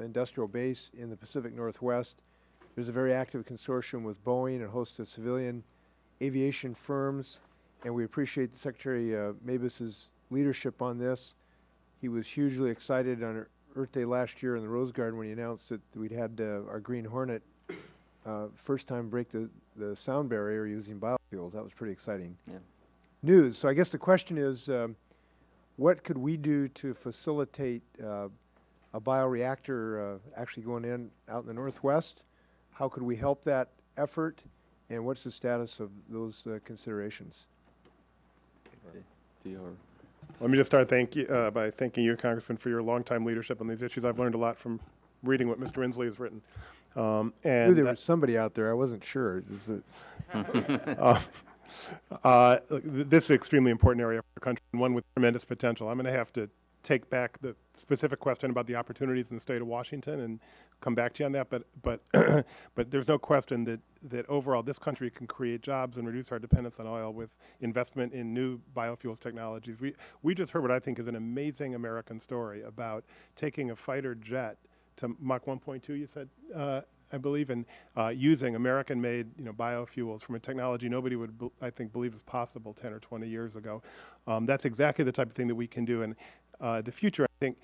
industrial base in the Pacific Northwest. There's a very active consortium with Boeing and a host of civilian aviation firms, and we appreciate Secretary Mabus's leadership on this. He was hugely excited on Earth Day last year in the Rose Garden when he announced that we'd had our Green Hornet first time break the sound barrier using biofuels. That was pretty exciting news. So I guess the question is, what could we do to facilitate a bioreactor actually going in out in the Northwest? How could we help that effort, and what's the status of those considerations? Let me just start by thanking you, Congressman, for your longtime leadership on these issues. I've learned a lot from reading what Mr. Inslee has written. I knew there was somebody out there. I wasn't sure. This is an extremely important area for the country, and one with tremendous potential. I'm going to have to take back the specific question about the opportunities in the state of Washington and come back to you on that. But there's no question that overall this country can create jobs and reduce our dependence on oil with investment in new biofuels technologies. We just heard what I think is an amazing American story about taking a fighter jet to Mach 1.2, you said, I believe, and using American-made biofuels from a technology nobody would, I think, believe is possible 10 or 20 years ago. That's exactly the type of thing that we can do. And the future, I think,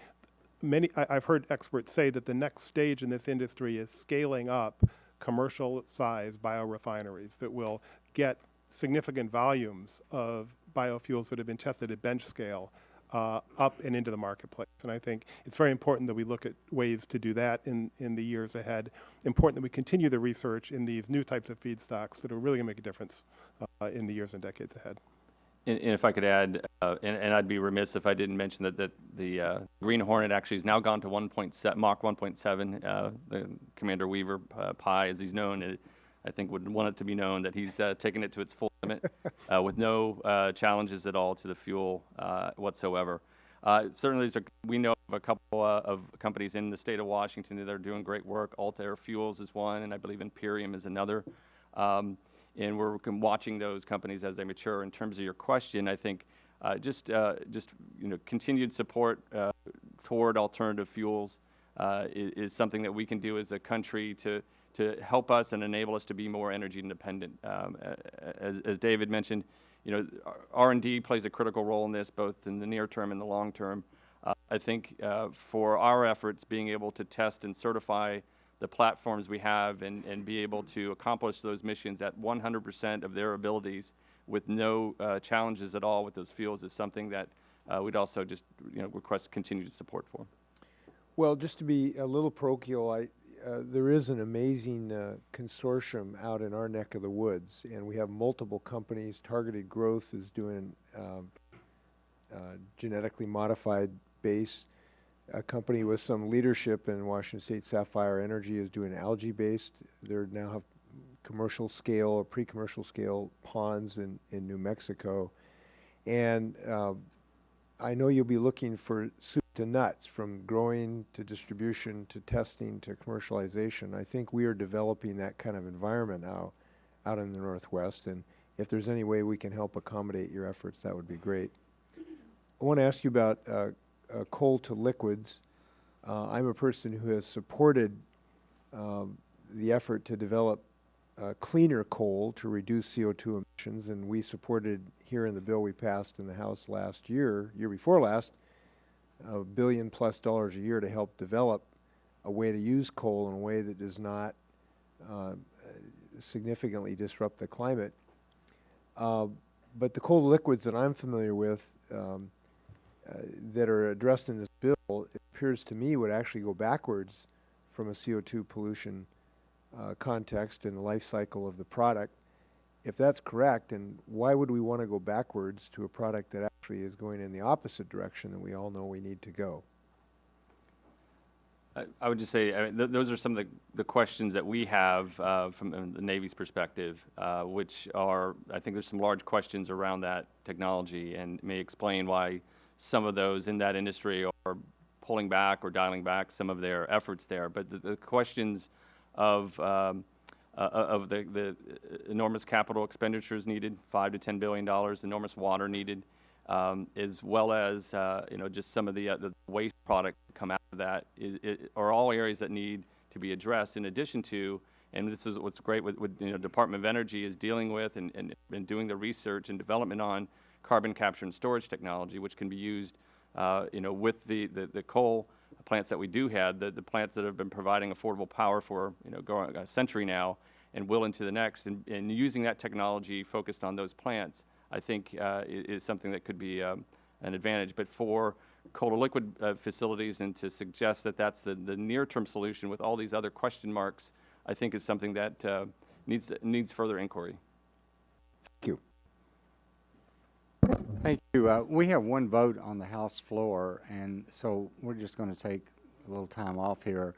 I've heard experts say that the next stage in this industry is scaling up commercial-sized biorefineries that will get significant volumes of biofuels that have been tested at bench scale up and into the marketplace. And I think it's very important that we look at ways to do that in the years ahead. Important that we continue the research in these new types of feedstocks that are really going to make a difference in the years and decades ahead. And if I could add, and I'd be remiss if I didn't mention that the Green Hornet actually has now gone to Mach 1.7. The Commander Weaver Pye, as he's known, I think would want it to be known that he's taken it to its full limit with no challenges at all to the fuel whatsoever. Certainly, we know of a couple of companies in the state of Washington that are doing great work. Altair Fuels is one, and I believe Imperium is another. And we're watching those companies as they mature. In terms of your question, I think just continued support toward alternative fuels is something that we can do as a country to help us and enable us to be more energy independent. As David mentioned, R&D plays a critical role in this, both in the near term and the long term. I think for our efforts, being able to test and certify the platforms we have and be able to accomplish those missions at 100% of their abilities with no challenges at all with those fuels is something that we'd also just request continued support for. Well, just to be a little parochial, there is an amazing consortium out in our neck of the woods, and we have multiple companies. Targeted Growth is doing genetically modified base. A company with some leadership in Washington State, Sapphire Energy, is doing algae-based. They now have commercial scale or pre-commercial scale ponds in New Mexico. And I know you'll be looking for soup to nuts, from growing to distribution to testing to commercialization. I think we are developing that kind of environment now out in the Northwest, and if there's any way we can help accommodate your efforts, that would be great. I want to ask you about coal to liquids. I'm a person who has supported the effort to develop cleaner coal to reduce CO2 emissions, and we supported here in the bill we passed in the House year before last, $1 billion+ a year to help develop a way to use coal in a way that does not significantly disrupt the climate. But the coal to liquids that I'm familiar with that are addressed in this bill, it appears to me, would actually go backwards from a CO2 pollution context in the life cycle of the product. If that's correct, then why would we want to go backwards to a product that actually is going in the opposite direction that we all know we need to go? I would just say those are some of the questions that we have from the Navy's perspective, which are, I think there's some large questions around that technology, and may explain why some of those in that industry are pulling back or dialing back some of their efforts there. But the questions of the enormous capital expenditures needed, $5 to $10 billion, enormous water needed, as well as just some of the waste products that come out of that are all areas that need to be addressed. In addition to, and this is what's great with Department of Energy is dealing with and doing the research and development on carbon capture and storage technology, which can be used with the coal plants that we do have, the plants that have been providing affordable power for going a century now and will into the next, and using that technology focused on those plants, I think is something that could be an advantage. But for coal to liquid facilities, and to suggest that that's the near-term solution with all these other question marks, I think is something that needs further inquiry. Thank you. Thank you. We have one vote on the House floor, and so we're just going to take a little time off here.